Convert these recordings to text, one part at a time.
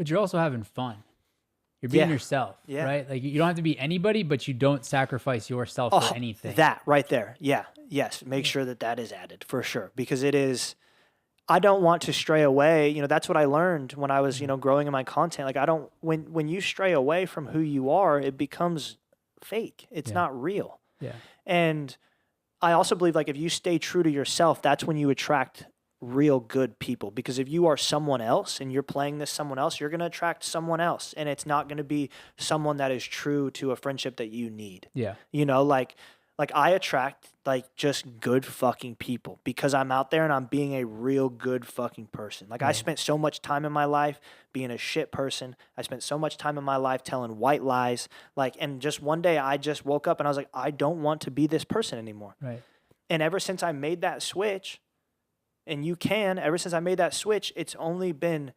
But you're also having fun. You're being yourself, right? Like you don't have to be anybody, but you don't sacrifice yourself for anything. That right there. Yeah. Yes. Make sure that is added for sure. Because it is, I don't want to stray away. You know, that's what I learned when I was, you know, growing in my content. Like when you stray away from who you are, it becomes fake. It's not real. Yeah. And I also believe like if you stay true to yourself, that's when you attract real good people. Because if you are someone else and you're playing this someone else, you're going to attract someone else, and it's not going to be someone that is true to a friendship that you need. Yeah. You know, like I attract like just good fucking people because I'm out there and I'm being a real good fucking person. Like I spent so much time in my life being a shit person. I spent so much time in my life telling white lies. Like, and just one day I just woke up and I was like, I don't want to be this person anymore. Right. And ever since I made that switch, and ever since I made that switch, it's only been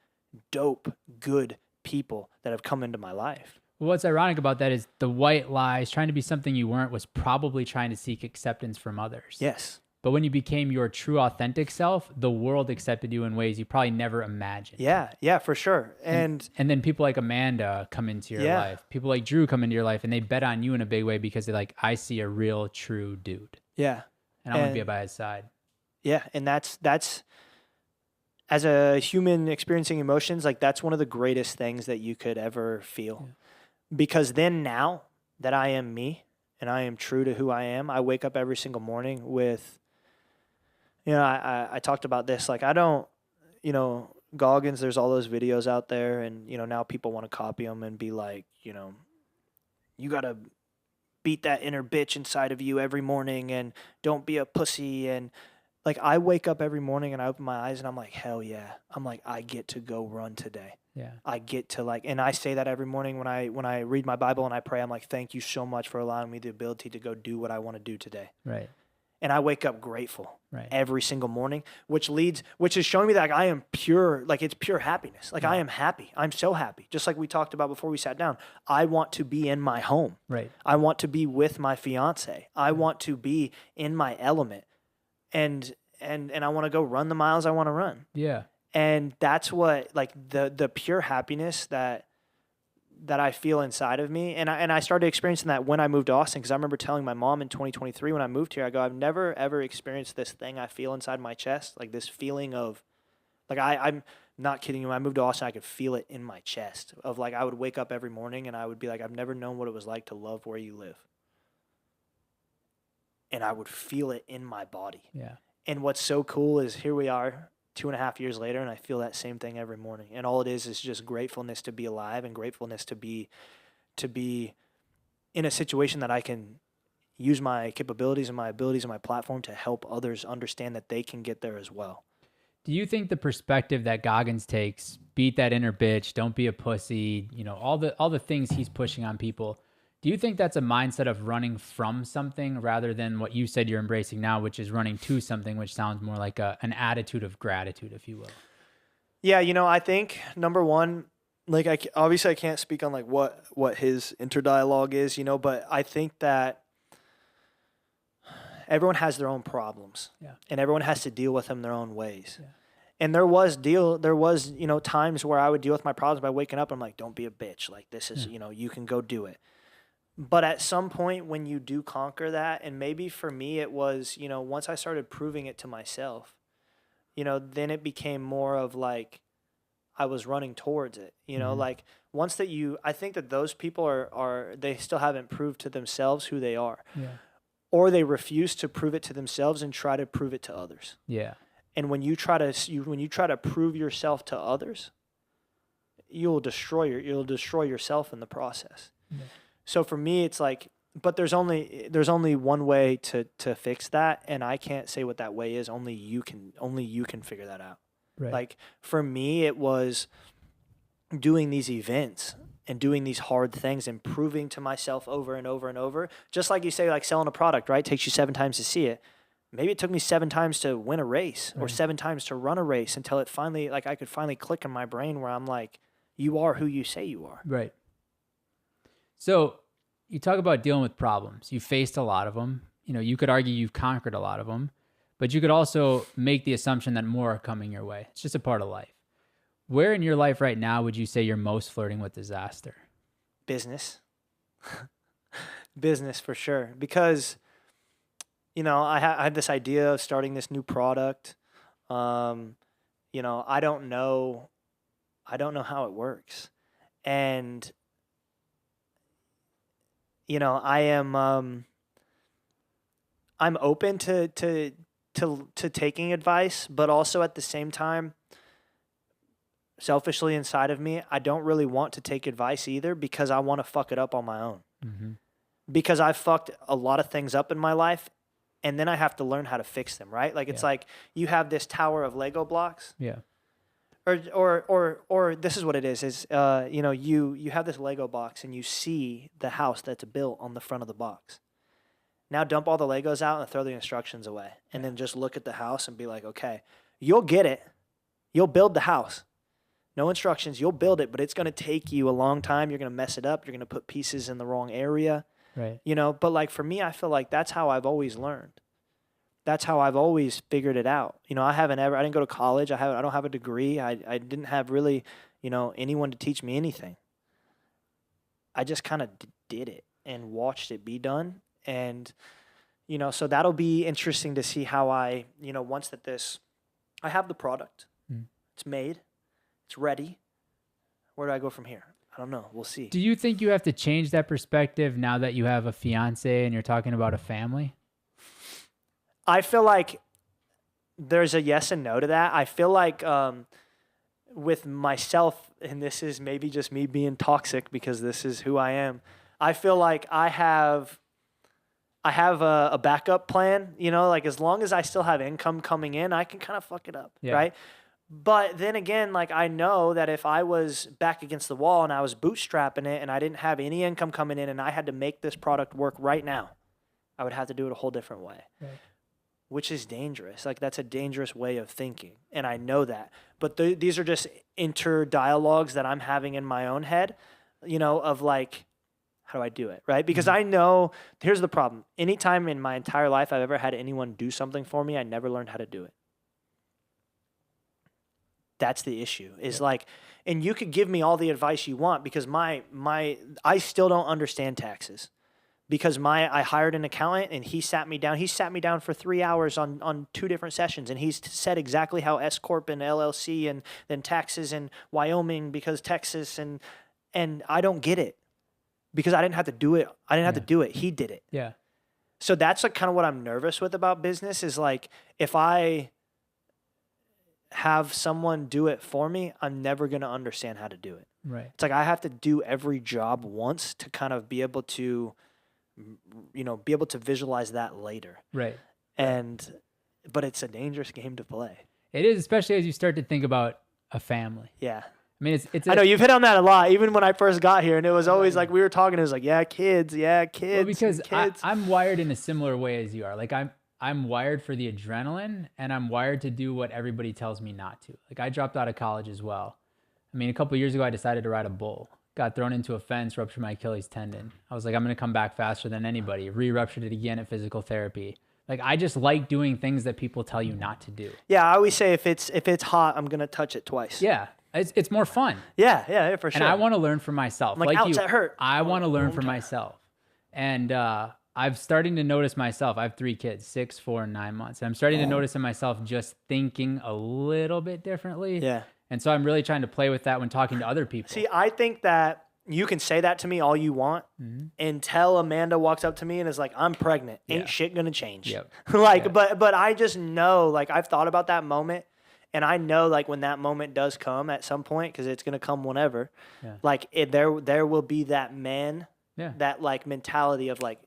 dope, good people that have come into my life. Well, what's ironic about that is the white lies, trying to be something you weren't, was probably trying to seek acceptance from others. Yes. But when you became your true, authentic self, the world accepted you in ways you probably never imagined. Yeah, for sure. And then people like Amanda come into your life. People like Drew come into your life, and they bet on you in a big way because they're like, I see a real, true dude. Yeah. And I want to be by his side. Yeah, and that's as a human experiencing emotions, like that's one of the greatest things that you could ever feel. Yeah. Because then now that I am me and I am true to who I am, I wake up every single morning with, you know, I talked about this, like I don't, you know, Goggins, there's all those videos out there, and, you know, now people want to copy them and be like, you know, you got to beat that inner bitch inside of you every morning and don't be a pussy. And like I wake up every morning and I open my eyes and I'm like, hell yeah. I'm like, I get to go run today. Yeah. I get to like, and I say that every morning when I read my Bible and I pray, I'm like, thank you so much for allowing me the ability to go do what I want to do today. Right. And I wake up grateful every single morning, which is showing me that like, I am pure, like it's pure happiness. Like I am happy. I'm so happy. Just like we talked about before we sat down. I want to be in my home. Right. I want to be with my fiance. I want to be in my element. And I want to go run the miles I want to run. Yeah. And that's what, like the pure happiness that I feel inside of me. And I started experiencing that when I moved to Austin, because I remember telling my mom in 2023 when I moved here, I go, I've never ever experienced this thing I feel inside my chest, like this feeling of, like I'm not kidding you, when I moved to Austin, I could feel it in my chest of like I would wake up every morning and I would be like, I've never known what it was like to love where you live. And I would feel it in my body. Yeah. And what's so cool is here we are 2.5 years later, and I feel that same thing every morning. And all it is just gratefulness to be alive and gratefulness to be in a situation that I can use my capabilities and my abilities and my platform to help others understand that they can get there as well. Do you think the perspective that Goggins takes, beat that inner bitch, don't be a pussy, you know, all the things he's pushing on people, do you think that's a mindset of running from something rather than what you said you're embracing now, which is running to something, which sounds more like an attitude of gratitude, if you will? Yeah, you know, I think number one, like obviously I can't speak on like what his interdialogue is, you know, but I think that everyone has their own problems, and everyone has to deal with them their own ways. Yeah. And there was, you know, times where I would deal with my problems by waking up and I'm like, don't be a bitch. Like this is, you know, you can go do it. But at some point when you do conquer that, and maybe for me it was, you know, once I started proving it to myself, you know, then it became more of like I was running towards it, you know, like once that I think that those people are they still haven't proved to themselves who they are. Yeah. Or they refuse to prove it to themselves and try to prove it to others. Yeah. And when you try to prove yourself to others, you'll destroy yourself in the process. Yeah. So for me, it's like, but there's only one way to fix that, and I can't say what that way is. Only you can figure that out. Right. Like for me, it was doing these events and doing these hard things and proving to myself over and over and over. Just like you say, like selling a product, right? It takes you 7 times to see it. Maybe it took me 7 times to win a race, or 7 times to run a race, until it finally, like I could finally click in my brain where I'm like, you are who you say you are. Right. So you talk about dealing with problems. You faced a lot of them. You know, you could argue you've conquered a lot of them, but you could also make the assumption that more are coming your way. It's just a part of life. Where in your life right now would you say you're most flirting with disaster? Business. Business for sure. Because, I had this idea of starting this new product. I don't know how it works. And, I am, I'm open to taking advice, but also at the same time, selfishly inside of me, I don't really want to take advice either because I want to fuck it up on my own. Mm-hmm. Because I've fucked a lot of things up in my life, and then I have to learn how to fix them, right? Like, it's like you have this tower of Lego blocks. Yeah. Or this is what it is you have this Lego box and you see the house that's built on the front of the box. Now dump all the Legos out and throw the instructions away, and then just look at the house and be like, okay, you'll get it. You'll build the house. No instructions. You'll build it, but it's going to take you a long time. You're going to mess it up. You're going to put pieces in the wrong area. Right. But like for me, I feel like that's how I've always learned. That's how I've always figured it out. I didn't go to college. I don't have a degree. I didn't have really, anyone to teach me anything. I just kind of did it and watched it be done. And, so that'll be interesting to see how I have the product. It's made. It's ready. Where do I go from here? I don't know. We'll see. Do you think you have to change that perspective now that you have a fiance and you're talking about a family? I feel like there's a yes and no to that. I feel like with myself, and this is maybe just me being toxic because this is who I am, I feel like I have a backup plan, like as long as I still have income coming in, I can kind of fuck it up, right? But then again, like I know that if I was back against the wall and I was bootstrapping it and I didn't have any income coming in and I had to make this product work right now, I would have to do it a whole different way. Right. Which is dangerous. Like that's a dangerous way of thinking. And I know that. But these are just dialogues that I'm having in my own head, of like, how do I do it? Right. Because I know, here's the problem. Anytime in my entire life I've ever had anyone do something for me, I never learned how to do it. That's the issue is like, and you could give me all the advice you want because I still don't understand taxes. Because I hired an accountant and he sat me down. He sat me down for 3 hours on 2 different sessions, and he's said exactly how S corp and LLC and then taxes in Wyoming because Texas and I don't get it because I didn't have to do it. I didn't have to do it. He did it. Yeah. So that's like kind of what I'm nervous with about business is like if I have someone do it for me, I'm never going to understand how to do it. Right. It's like I have to do every job once to kind of be able to visualize that later. Right. But it's a dangerous game to play. It is, especially as you start to think about a family. Yeah. I mean, I know you've hit on that a lot, even when I first got here, and it was always like we were talking. It was like, kids. Well, because kids. I'm wired in a similar way as you are. Like I'm wired for the adrenaline, and I'm wired to do what everybody tells me not to. Like I dropped out of college as well. I mean, a couple of years ago, I decided to ride a bull. Got thrown into a fence, ruptured my Achilles tendon. I was like, I'm going to come back faster than anybody. Re-ruptured it again at physical therapy. Like, I just like doing things that people tell you not to do. Yeah, I always say if it's hot, I'm going to touch it twice. Yeah, it's more fun. Yeah, for sure. And I want to learn for myself. Like ouch, that hurt. I want to learn for myself. And I'm starting to notice myself. I have 3 kids, 6, 4, and 9 months. And I'm starting to notice in myself just thinking a little bit differently. Yeah. And so I'm really trying to play with that when talking to other people. See, I think that you can say that to me all you want until Amanda walks up to me and is like, I'm pregnant. Ain't shit gonna change. Yep. But I just know, like, I've thought about that moment, and I know, like, when that moment does come at some point, because it's gonna come whenever, like, there will be that man, that, like, mentality of, like,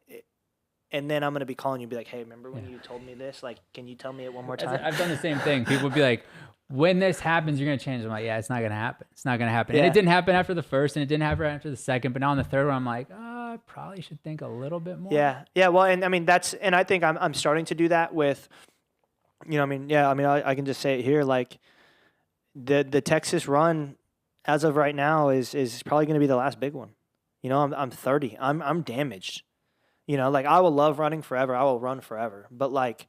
and then I'm gonna be calling you and be like, hey, remember when you told me this? Like, can you tell me it one more time? I've done the same thing. People would be like, when this happens, you're going to change. I'm like, yeah, it's not going to happen. It's not going to happen. And it didn't happen after the first, and it didn't happen after the second. But now on the third one, I'm like, I probably should think a little bit more. Yeah. Well, and I mean, and I think I'm starting to do that with, I can just say it here. Like the Texas run as of right now is probably going to be the last big one. I'm 30. I'm damaged. Like I will love running forever. I will run forever. But like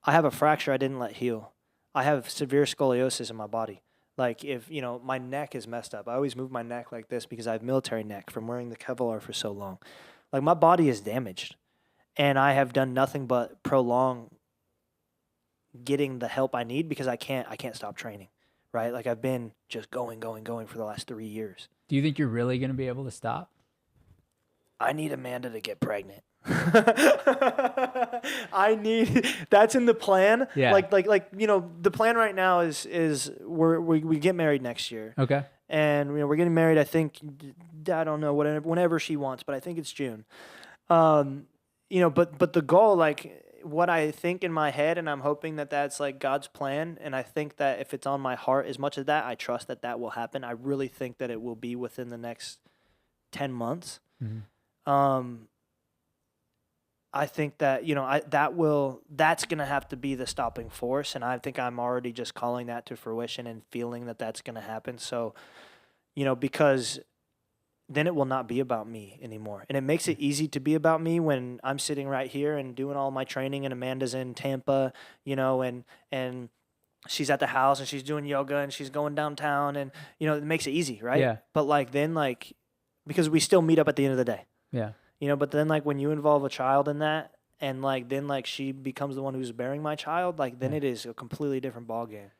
I have a fracture I didn't let heal. I have severe scoliosis in my body. Like if, my neck is messed up. I always move my neck like this because I have military neck from wearing the Kevlar for so long. Like my body is damaged and I have done nothing but prolong getting the help I need because I can't stop training, right? Like I've been just going for the last 3 years. Do you think you're really going to be able to stop? I need Amanda to get pregnant. That's in the plan. Yeah. Like the plan right now is we get married next year. Okay. And we're getting married, I think, I don't know, whenever she wants, but I think it's June. But the goal, like what I think in my head, and I'm hoping that that's like God's plan, and I think that if it's on my heart as much as that, I trust that that will happen. I really think that it will be within the next 10 months. Mm-hmm. I think that, that's going to have to be the stopping force. And I think I'm already just calling that to fruition and feeling that that's going to happen. So, because then it will not be about me anymore. And it makes it easy to be about me when I'm sitting right here and doing all my training and Amanda's in Tampa, and she's at the house and she's doing yoga and she's going downtown and, it makes it easy. Right. Yeah. But because we still meet up at the end of the day. Yeah. But then when you involve a child in that and then she becomes the one who's bearing my child, then it is a completely different ballgame.